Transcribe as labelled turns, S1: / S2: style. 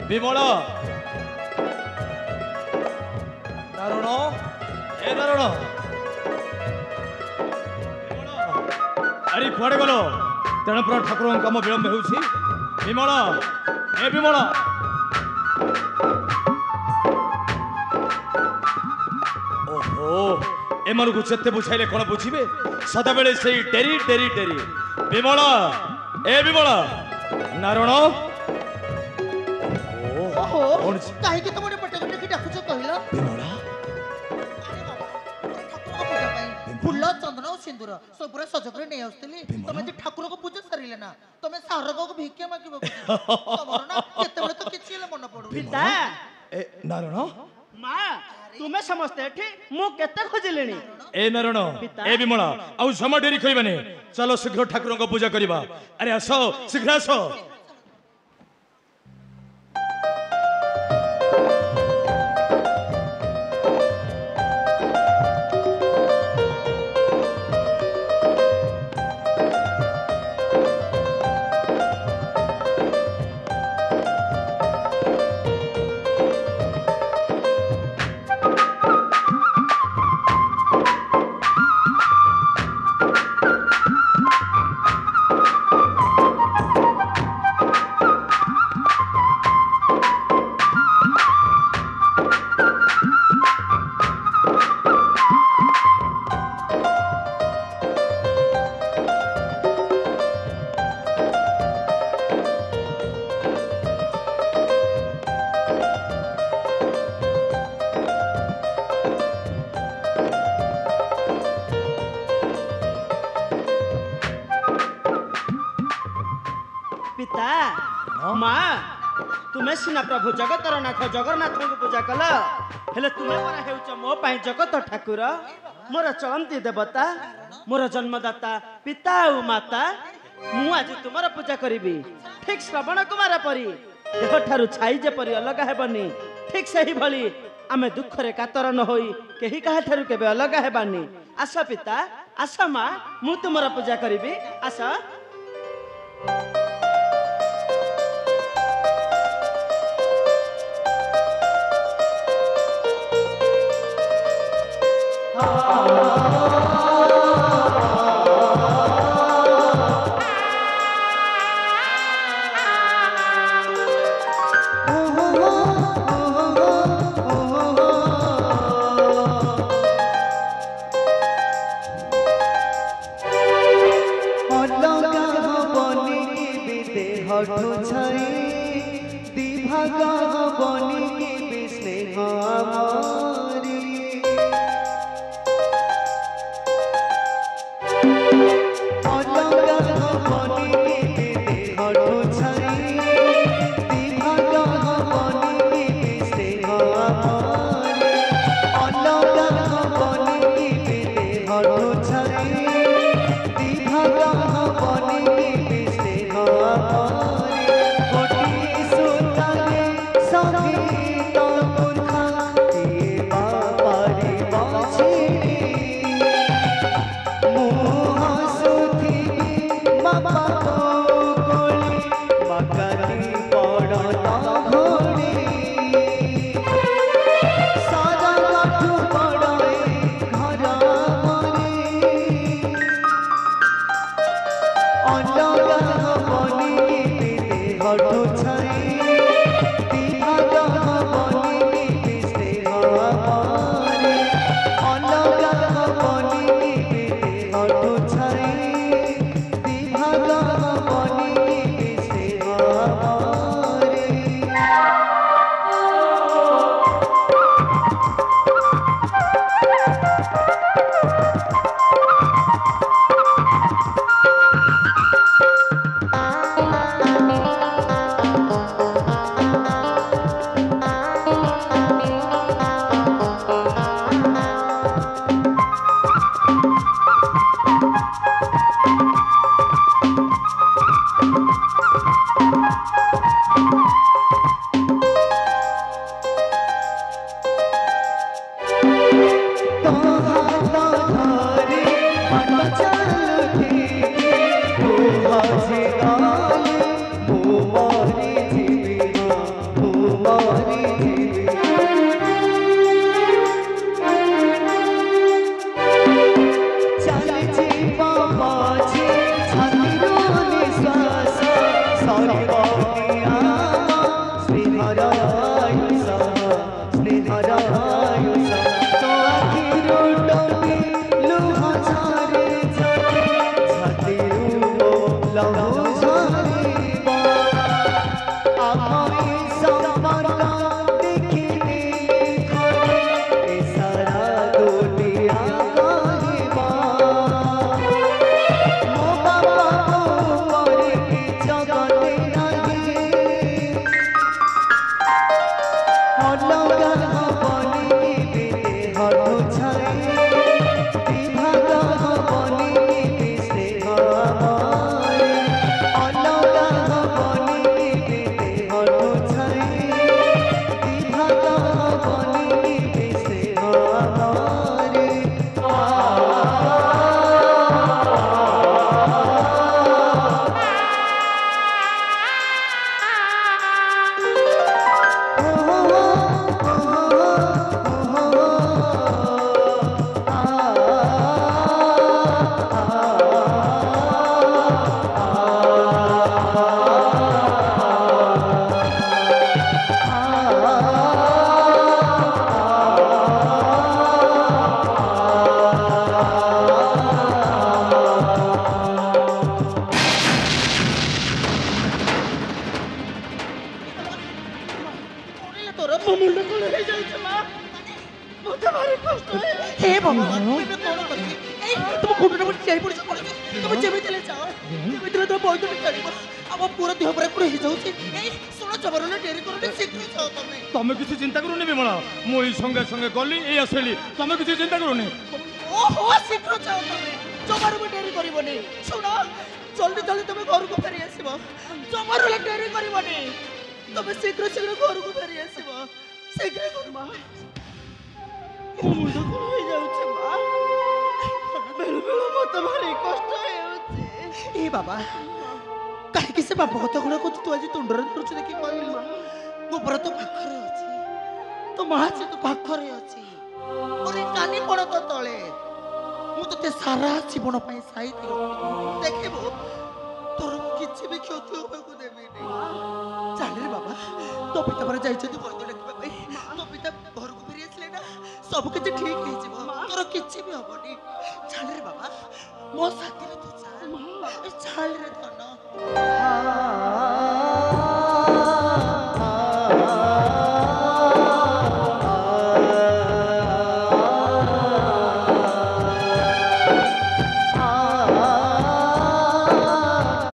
S1: विमल नारायण ए नारायण अरे कुआडे गल तेणुपुर ठाकुर कम विलंब हो विमल ए विमल ओहो एमन को चेते बुझाइले कौन बुझे सदा बेले से डेरी डेरी डेरी विमल ए विमल नारायण
S2: ओहो काहे कि तुमने पटे पटे की डाकुछ कहिला
S1: विमला
S2: फुल्ल चंदन और सिंदूर सबरे सजकरे नै आस्तली तमे जे ठाकुर को पूजा सरिले ना तमे सारग को भिक्षा मागिबो तमर ना केते बेले तो किछि ले मन पडु
S3: पिता
S1: ए नारायण
S3: मां तुमे समझते एठी मु केते खोजिलेनी
S1: ए नारायण ए विमला आउ सम डेरी खइबानी चलो शीघ्र ठाकुर को पूजा करिबा अरे आसो शीघ्र आसो
S3: तुम्हें सीना प्रभु जगतर नाथ जगन्नाथ को पूजा कल हेले तुम्हें मरा हेउच मो पाई जगत ठाकुर मोर चलंती देवता मोर जन्मदाता पिता और माता मु आज तुमर पूजा करी ठीक श्रवण कुमार परी देह ठारू छाई जेपरी अलग हेबनी ठीक सही भली आमे दुख रे कातर न होई केही काहा ठारू केबे अलग हेबानी आस पिता आस मां मु तुमर पूजा करी आस
S4: छाई
S2: ତୋର
S3: ମୋ ମୁଣ୍ଡ କଣ ହେଇଯାଉଛି ମା ମତେ ଭାରି କଷ୍ଟ
S2: ହେ ଭଗବାନ ମୁଁ ଏବେ କଣ କରିବି ଏଇ ତମ ଘୁଟୁଟା ପଡ଼ି ଠିଆ ପଡ଼ିଛ ପଡ଼ିଛ ତମେ ଯେମିତି ହେଲେ ଯାଅ ଯେମିତି ହେଲେ ତମ ବୈଦ୍ୟ ଚାଲିବ ଆମ ପୁଅ ଦେହ ପୁରା କଣ ହେଇଯାଉଛି ଏଇ ଶୁଣ ଜବରଦସ୍ତ ଡେରି କରୁନି ଶୀଘ୍ର ଯାଅ ତମେ
S1: ତମେ କିଛି ଚିନ୍ତା କରୁନି ବିମଳା ମୁଁ ଏଇ ସଙ୍ଗେ ସଙ୍ଗେ ଗଲି ଏଇ ଆସିଲି ତମେ କିଛି ଚିନ୍ତା କରୁନି
S2: ଓହୋ ଶୀଘ୍ର ଯାଅ ତମେ ଜମାରୁ ବି ଡେରି କରିବନି ଶୁଣ ଜଲ୍ଦି ଜଲ୍ଦି ତମେ ଘରକୁ ଫେରି ଆସିବ ଜମାରୁ ହେଲେ ଡେରି କରିବନି ତମେ ଶୀଘ୍ର ଶୀଘ୍ର ଘରକୁ ଫେରି ଆସିବ ଶୀଘ୍ର କରିବ
S3: ମୋ ମୁଣ୍ଡ କଣ ହେଇଯାଉଛି ମା ବେଳେ ବେଳେ ମତେ ଭାରି କଷ୍ଟ ହେଉଛି
S2: ଏ ବାବା କାହିଁକି ସେ ବାପ କଥା ଗୁଡ଼ାକ ତୁ ଆଜି ତୁଣ୍ଡରେ ଧରୁଛୁ ଦେଖି କହିଲୁ ମୋ ପରା ତୋ ପାଖରେ ଅଛି ତୋ ମା ଅଛି ତୋ ପାଖରେ ଅଛି ଅରେ କାନି ପଡ଼ ତ ତଳେ ମୁଁ ତୋତେ ସାରା ଜୀବନ ପାଇଁ ସାଇତି ରଖିବି ଦେଖିବୁ ତୋର କିଛି ବି କ୍ଷତି ହେବାକୁ ଦେବିନି ଚାଲରେ ବାବା ତୋ ପିତା ପରା ଯାଇଛନ୍ତି ବୈଦ୍ୟ ଡାକିବା ପାଇଁ ତୋ ପିତା ଘରକୁ ଫେରି ଆସିଲେ ନା ସବୁ କିଛି ଠିକ ହେଇଯିବ ତୋର କିଛି ବି ହବନି ଚାଲରେ ବାବା ମୋ ସାଥିରେ ତୁ ଚାଲରେ ଧନ